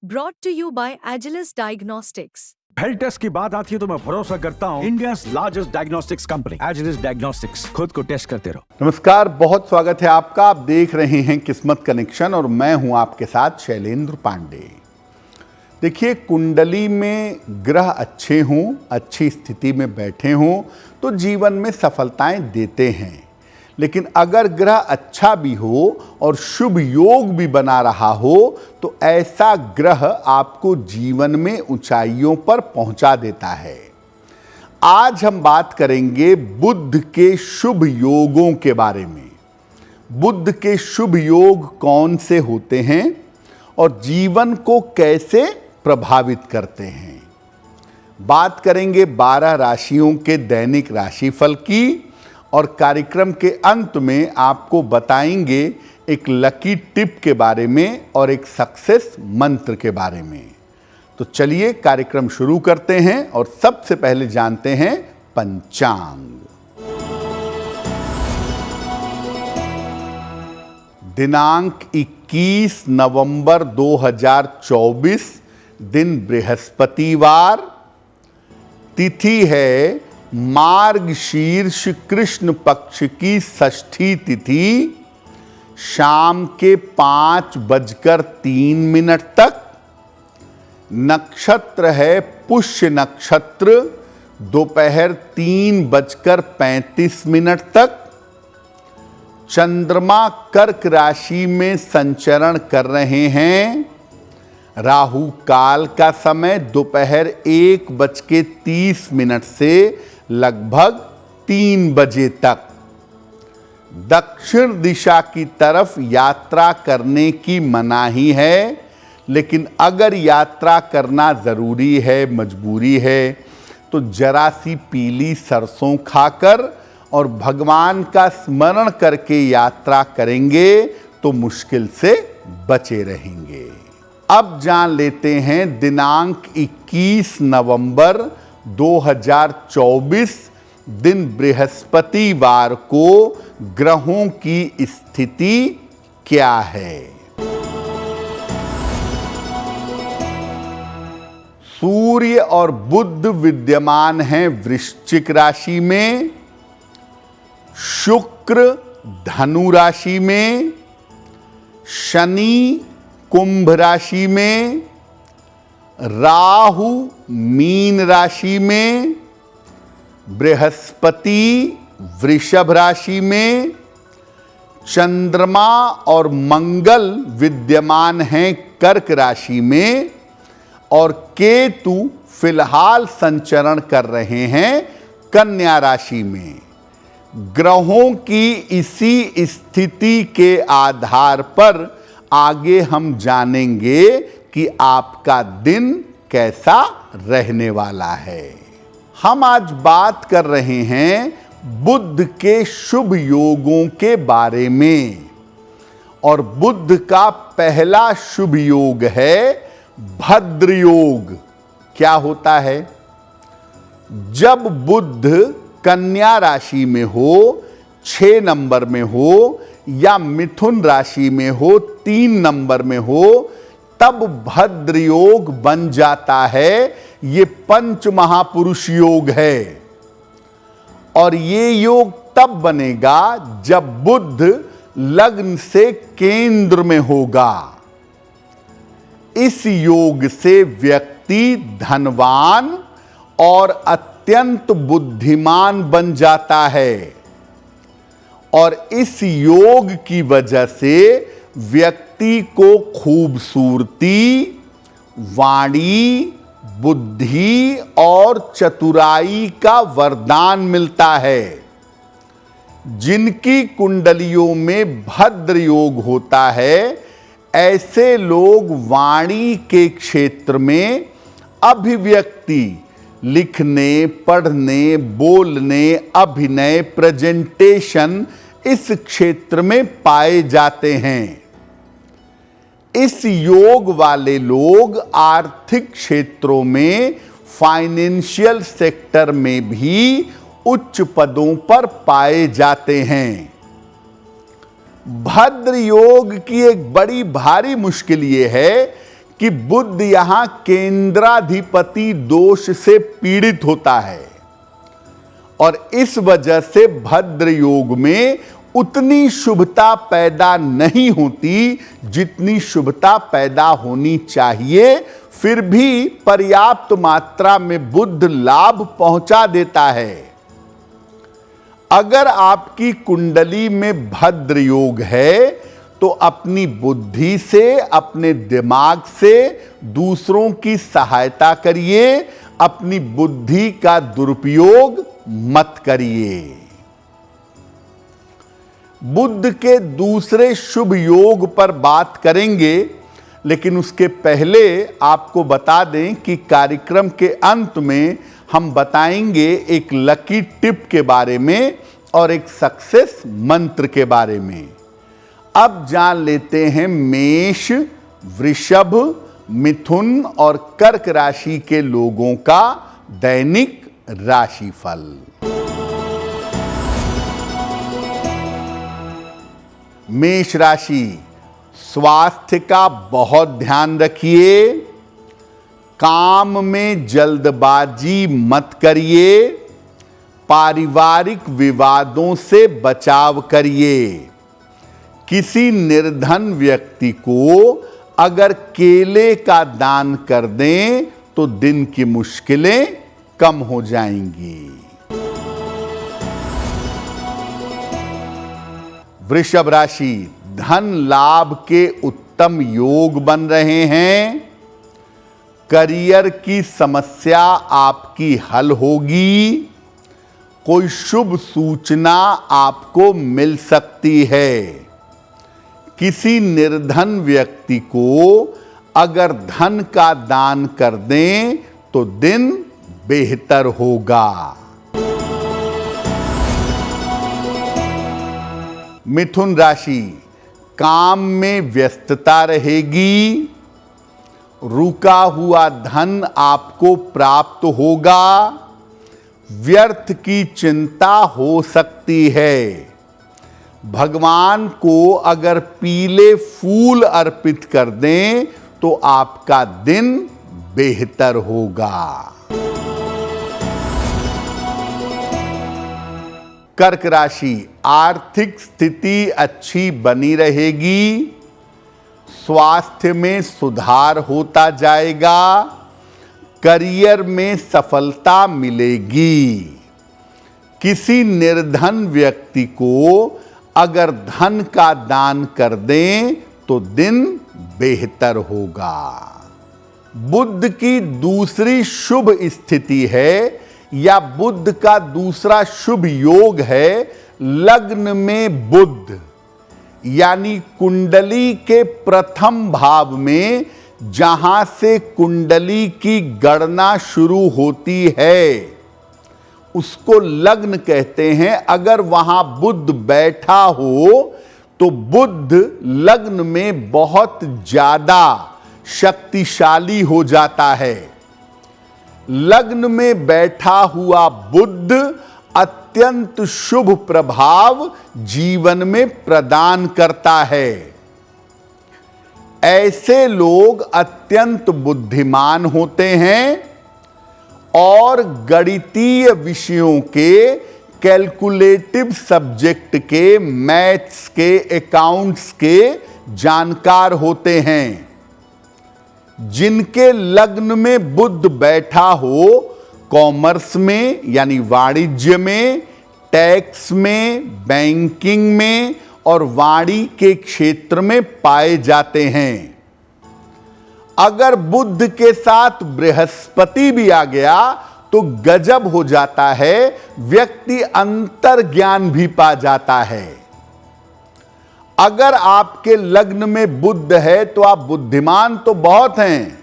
brought to you by Agilus Diagnostics. Health test की बात आती है तो मैं भरोसा करता हूँ India's largest diagnostics company Agilus diagnostics. खुद को टेस्ट करते रहो। नमस्कार, बहुत स्वागत है आपका। आप देख रहे हैं किस्मत कनेक्शन और मैं हूं आपके साथ शैलेंद्र पांडे। देखिए, कुंडली में ग्रह अच्छे हों, अच्छी स्थिति में बैठे हों तो जीवन में सफलताएं देते हैं, लेकिन अगर ग्रह अच्छा भी हो और शुभ योग भी बना रहा हो तो ऐसा ग्रह आपको जीवन में ऊंचाइयों पर पहुंचा देता है। आज हम बात करेंगे बुध के शुभ योगों के बारे में। बुध के शुभ योग कौन से होते हैं और जीवन को कैसे प्रभावित करते हैं। बात करेंगे 12 राशियों के दैनिक राशिफल की और कार्यक्रम के अंत में आपको बताएंगे एक लकी टिप के बारे में और एक सक्सेस मंत्र के बारे में। तो चलिए कार्यक्रम शुरू करते हैं और सबसे पहले जानते हैं पंचांग। दिनांक 21 नवंबर 2024, दिन बृहस्पतिवार, तिथि है मार्गशीर्ष कृष्ण पक्ष की षष्ठी तिथि, शाम के 5:03 तक। नक्षत्र है पुष्य नक्षत्र, दोपहर 3:35 तक। चंद्रमा कर्क राशि में संचरण कर रहे हैं। राहु काल का समय दोपहर 1:30 से लगभग 3 बजे तक। दक्षिण दिशा की तरफ यात्रा करने की मनाही है, लेकिन अगर यात्रा करना जरूरी है, मजबूरी है, तो जरा सी पीली सरसों खाकर और भगवान का स्मरण करके यात्रा करेंगे तो मुश्किल से बचे रहेंगे। अब जान लेते हैं दिनांक 21 नवंबर 2024, दिन बृहस्पतिवार को ग्रहों की स्थिति क्या है। सूर्य और बुध विद्यमान हैं वृश्चिक राशि में, शुक्र धनु राशि में, शनि कुंभ राशि में, राहु मीन राशि में, बृहस्पति वृषभ राशि में, चंद्रमा और मंगल विद्यमान हैं कर्क राशि में और केतु फिलहाल संचरण कर रहे हैं कन्या राशि में। ग्रहों की इसी स्थिति के आधार पर आगे हम जानेंगे कि आपका दिन कैसा रहने वाला है। हम आज बात कर रहे हैं बुध के शुभ योगों के बारे में और बुध का पहला शुभ योग है भद्र योग। क्या होता है? जब बुध कन्या राशि में हो, 6 नंबर में हो, या मिथुन राशि में हो, 3 नंबर में हो, तब भद्र योग बन जाता है। ये पंच महापुरुष योग है और ये योग तब बनेगा जब बुध लग्न से केंद्र में होगा। इस योग से व्यक्ति धनवान और अत्यंत बुद्धिमान बन जाता है और इस योग की वजह से व्यक्ति को खूबसूरती, वाणी, बुद्धि और चतुराई का वरदान मिलता है। जिनकी कुंडलियों में भद्र योग होता है, ऐसे लोग वाणी के क्षेत्र में अभिव्यक्ति, लिखने, पढ़ने, बोलने, अभिनय, प्रेजेंटेशन, इस क्षेत्र में पाए जाते हैं। इस योग वाले लोग आर्थिक क्षेत्रों में, फाइनेंशियल सेक्टर में भी उच्च पदों पर पाए जाते हैं। भद्र योग की एक बड़ी भारी मुश्किल ये है कि बुध यहां केंद्राधिपति दोष से पीड़ित होता है और इस वजह से भद्र योग में उतनी शुभता पैदा नहीं होती जितनी शुभता पैदा होनी चाहिए। फिर भी पर्याप्त मात्रा में बुध लाभ पहुंचा देता है। अगर आपकी कुंडली में भद्र योग है तो अपनी बुद्धि से, अपने दिमाग से दूसरों की सहायता करिए, अपनी बुद्धि का दुरुपयोग मत करिए। बुध के दूसरे शुभ योग पर बात करेंगे, लेकिन उसके पहले आपको बता दें कि कार्यक्रम के अंत में हम बताएंगे एक लकी टिप के बारे में और एक सक्सेस मंत्र के बारे में। अब जान लेते हैं मेष, वृषभ, मिथुन और कर्क राशि के लोगों का दैनिक राशिफल। मेष राशि, स्वास्थ्य का बहुत ध्यान रखिए, काम में जल्दबाजी मत करिए, पारिवारिक विवादों से बचाव करिए। किसी निर्धन व्यक्ति को अगर केले का दान कर दें तो दिन की मुश्किलें कम हो जाएंगी। वृषभ राशि, धन लाभ के उत्तम योग बन रहे हैं। करियर की समस्या आपकी हल होगी। कोई शुभ सूचना आपको मिल सकती है। किसी निर्धन व्यक्ति को अगर धन का दान कर दें तो दिन बेहतर होगा। मिथुन राशि, काम में व्यस्तता रहेगी। रुका हुआ धन आपको प्राप्त होगा। व्यर्थ की चिंता हो सकती है। भगवान को अगर पीले फूल अर्पित कर दें तो आपका दिन बेहतर होगा। कर्क राशि, आर्थिक स्थिति अच्छी बनी रहेगी। स्वास्थ्य में सुधार होता जाएगा। करियर में सफलता मिलेगी। किसी निर्धन व्यक्ति को अगर धन का दान कर दें तो दिन बेहतर होगा। बुध की दूसरी शुभ स्थिति है या बुध का दूसरा शुभ योग है लग्न में बुध, यानी कुंडली के प्रथम भाव में, जहां से कुंडली की गणना शुरू होती है उसको लग्न कहते हैं। अगर वहां बुध बैठा हो तो बुध लग्न में बहुत ज्यादा शक्तिशाली हो जाता है। लग्न में बैठा हुआ बुध अत्यंत शुभ प्रभाव जीवन में प्रदान करता है। ऐसे लोग अत्यंत बुद्धिमान होते हैं और गणितीय विषयों के, कैलकुलेटिव सब्जेक्ट के, मैथ्स के, अकाउंट्स के जानकार होते हैं। जिनके लग्न में बुध बैठा हो कॉमर्स में यानी वाणिज्य में, टैक्स में, बैंकिंग में और वाणी के क्षेत्र में पाए जाते हैं। अगर बुध के साथ बृहस्पति भी आ गया तो गजब हो जाता है। व्यक्ति अंतर ज्ञान भी पा जाता है। अगर आपके लग्न में बुध है तो आप बुद्धिमान तो बहुत हैं,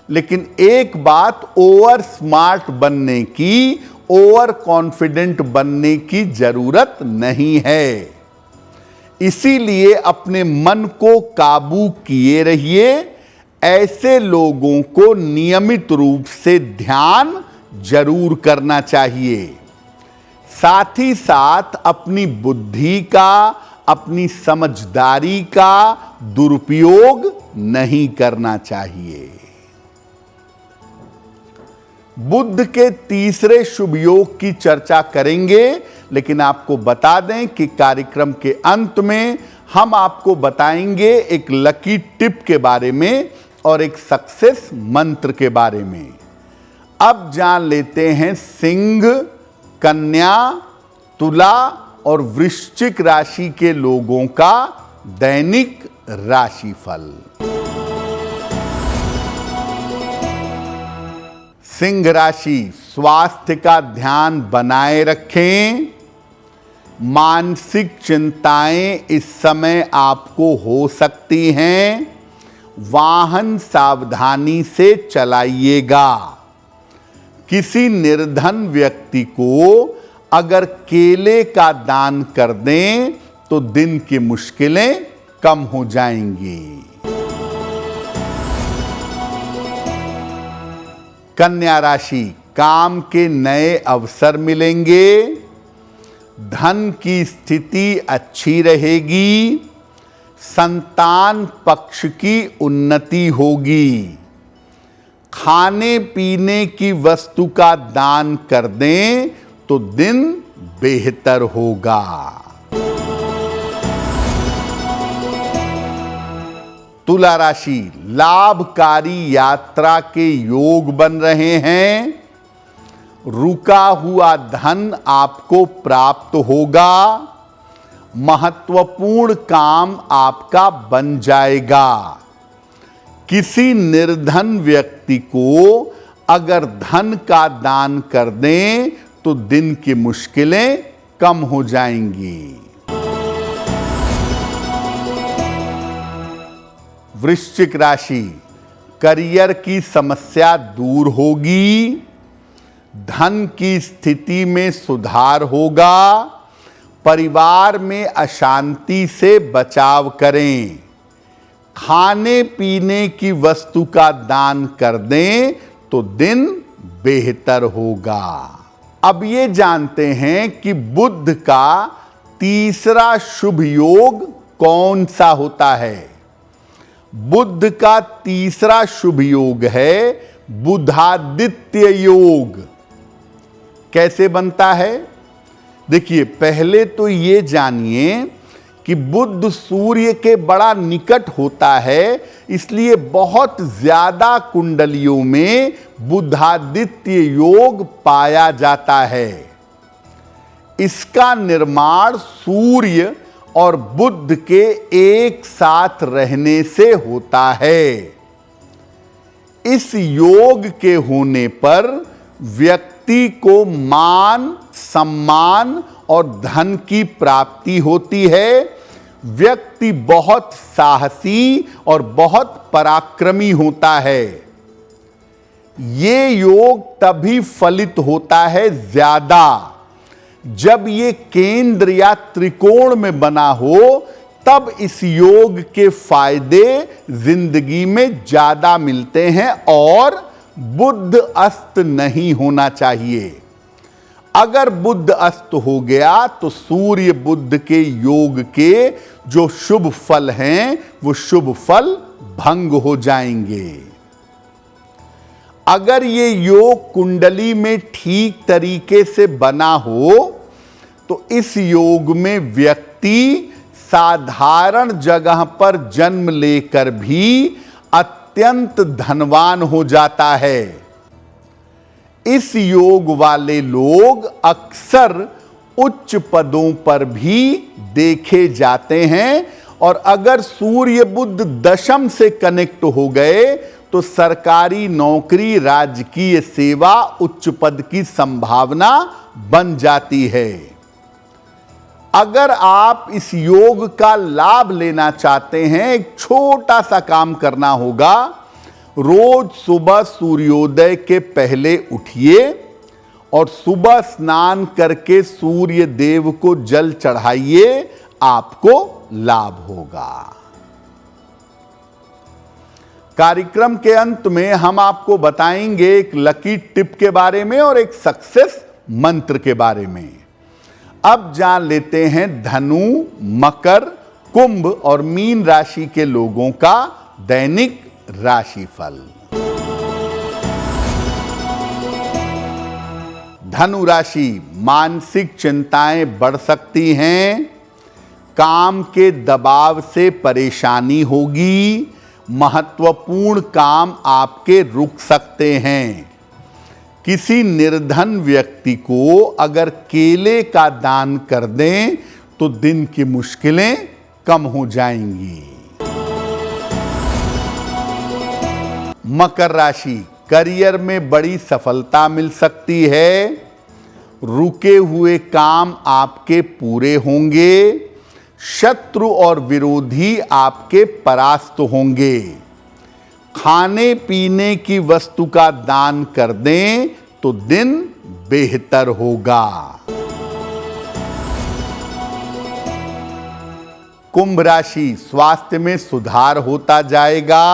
लेकिन एक बात, ओवर स्मार्ट बनने की, ओवर कॉन्फिडेंट बनने की जरूरत नहीं है। इसीलिए अपने मन को काबू किए रहिए। ऐसे लोगों को नियमित रूप से ध्यान जरूर करना चाहिए। साथ ही साथ अपनी बुद्धि का, अपनी समझदारी का दुरुपयोग नहीं करना चाहिए। बुध के तीसरे शुभ योग की चर्चा करेंगे, लेकिन आपको बता दें कि कार्यक्रम के अंत में हम आपको बताएंगे एक लकी टिप के बारे में और एक सक्सेस मंत्र के बारे में। अब जान लेते हैं सिंह, कन्या, तुला और वृश्चिक राशि के लोगों का दैनिक राशिफल। सिंह राशि, स्वास्थ्य का ध्यान बनाए रखें। मानसिक चिंताएं इस समय आपको हो सकती हैं। वाहन सावधानी से चलाइएगा। किसी निर्धन व्यक्ति को अगर केले का दान कर दें तो दिन की मुश्किलें कम हो जाएंगी। कन्या राशि, काम के नए अवसर मिलेंगे। धन की स्थिति अच्छी रहेगी। संतान पक्ष की उन्नति होगी। खाने पीने की वस्तु का दान कर दें तो दिन बेहतर होगा। तुला राशि, लाभकारी यात्रा के योग बन रहे हैं। रुका हुआ धन आपको प्राप्त होगा। महत्वपूर्ण काम आपका बन जाएगा। किसी निर्धन व्यक्ति को अगर धन का दान कर दें तो दिन की मुश्किलें कम हो जाएंगी। वृश्चिक राशि, करियर की समस्या दूर होगी। धन की स्थिति में सुधार होगा। परिवार में अशांति से बचाव करें। खाने पीने की वस्तु का दान कर दें तो दिन बेहतर होगा। अब ये जानते हैं कि बुध का तीसरा शुभ योग कौन सा होता है। बुध का तीसरा शुभ योग है बुधादित्य योग। कैसे बनता है? देखिए, पहले तो ये जानिए कि बुध सूर्य के बड़ा निकट होता है, इसलिए बहुत ज्यादा कुंडलियों में बुधादित्य योग पाया जाता है। इसका निर्माण सूर्य और बुध के एक साथ रहने से होता है। इस योग के होने पर व्यक्ति को मान, सम्मान और धन की प्राप्ति होती है। व्यक्ति बहुत साहसी और बहुत पराक्रमी होता है। ये योग तभी फलित होता है ज्यादा जब ये केंद्र या त्रिकोण में बना हो, तब इस योग के फायदे जिंदगी में ज्यादा मिलते हैं और बुध अस्त नहीं होना चाहिए। अगर बुध अस्त हो गया तो सूर्य बुध के योग के जो शुभ फल हैं वो शुभ फल भंग हो जाएंगे। अगर ये योग कुंडली में ठीक तरीके से बना हो तो इस योग में व्यक्ति साधारण जगह पर जन्म लेकर भी अत्यंत धनवान हो जाता है। इस योग वाले लोग अक्सर उच्च पदों पर भी देखे जाते हैं और अगर सूर्य बुध दशम से कनेक्ट हो गए तो सरकारी नौकरी, राजकीय सेवा, उच्च पद की संभावना बन जाती है। अगर आप इस योग का लाभ लेना चाहते हैं, एक छोटा सा काम करना होगा। रोज सुबह सूर्योदय के पहले उठिए और सुबह स्नान करके सूर्य देव को जल चढ़ाइए, आपको लाभ होगा। कार्यक्रम के अंत में हम आपको बताएंगे एक लकी टिप के बारे में और एक सक्सेस मंत्र के बारे में। अब जान लेते हैं धनु, मकर, कुंभ और मीन राशि के लोगों का दैनिक राशिफल। धनु राशि, मानसिक चिंताएं बढ़ सकती हैं, काम के दबाव से परेशानी होगी, महत्वपूर्ण काम आपके रुक सकते हैं। किसी निर्धन व्यक्ति को अगर केले का दान कर दें तो दिन की मुश्किलें कम हो जाएंगी। मकर राशि, करियर में बड़ी सफलता मिल सकती है, रुके हुए काम आपके पूरे होंगे, शत्रु और विरोधी आपके परास्त होंगे। खाने पीने की वस्तु का दान कर दें तो दिन बेहतर होगा। कुंभ राशि, स्वास्थ्य में सुधार होता जाएगा,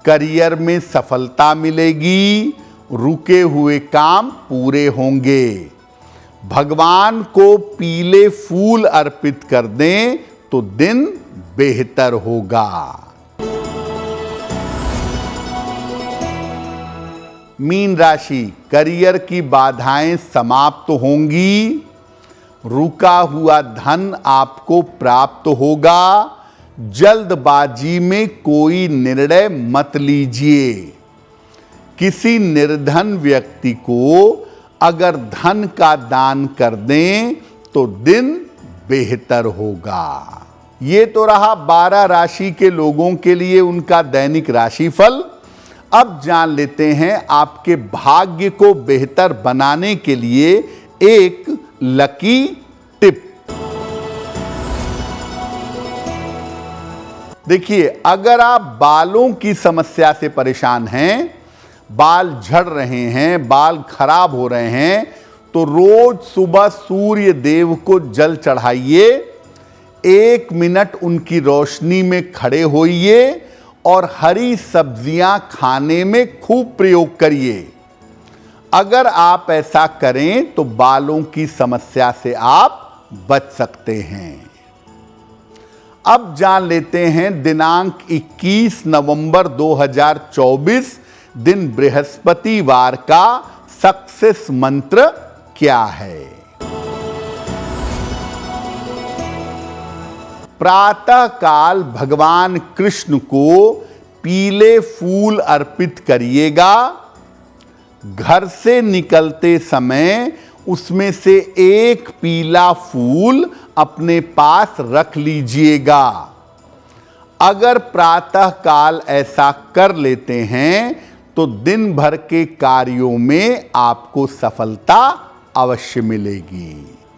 करियर में सफलता मिलेगी, रुके हुए काम पूरे होंगे। भगवान को पीले फूल अर्पित कर दें तो दिन बेहतर होगा। मीन राशि, करियर की बाधाएं समाप्त होंगी, रुका हुआ धन आपको प्राप्त होगा। जल्दबाजी में कोई निर्णय मत लीजिए। किसी निर्धन व्यक्ति को अगर धन का दान कर दें तो दिन बेहतर होगा। ये तो रहा 12 राशि के लोगों के लिए उनका दैनिक राशिफल। अब जान लेते हैं आपके भाग्य को बेहतर बनाने के लिए एक लकी टिप। देखिए, अगर आप बालों की समस्या से परेशान हैं, बाल झड़ रहे हैं, बाल खराब हो रहे हैं, तो रोज सुबह सूर्य देव को जल चढ़ाइए, 1 मिनट उनकी रोशनी में खड़े होइए और हरी सब्जियां खाने में खूब प्रयोग करिए। अगर आप ऐसा करें तो बालों की समस्या से आप बच सकते हैं। अब जान लेते हैं दिनांक 21 नवंबर 2024 दिन बृहस्पतिवार का सक्सेस मंत्र क्या है। प्रातः काल भगवान कृष्ण को पीले फूल अर्पित करिएगा। घर से निकलते समय उसमें से एक पीला फूल अपने पास रख लीजिएगा। अगर प्रातः काल ऐसा कर लेते हैं तो दिन भर के कार्यों में आपको सफलता अवश्य मिलेगी।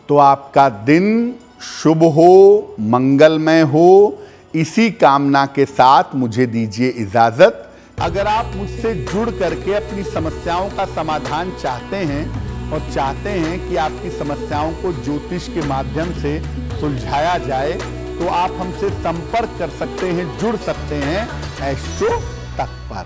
तो आपका दिन शुभ हो, मंगलमय हो, इसी कामना के साथ मुझे दीजिए इजाजत। अगर आप मुझसे जुड़ करके अपनी समस्याओं का समाधान चाहते हैं और चाहते हैं कि आपकी समस्याओं को ज्योतिष के माध्यम से सुलझाया जाए, तो आप हमसे संपर्क कर सकते हैं, जुड़ सकते हैं एस्ट्रो तक पर।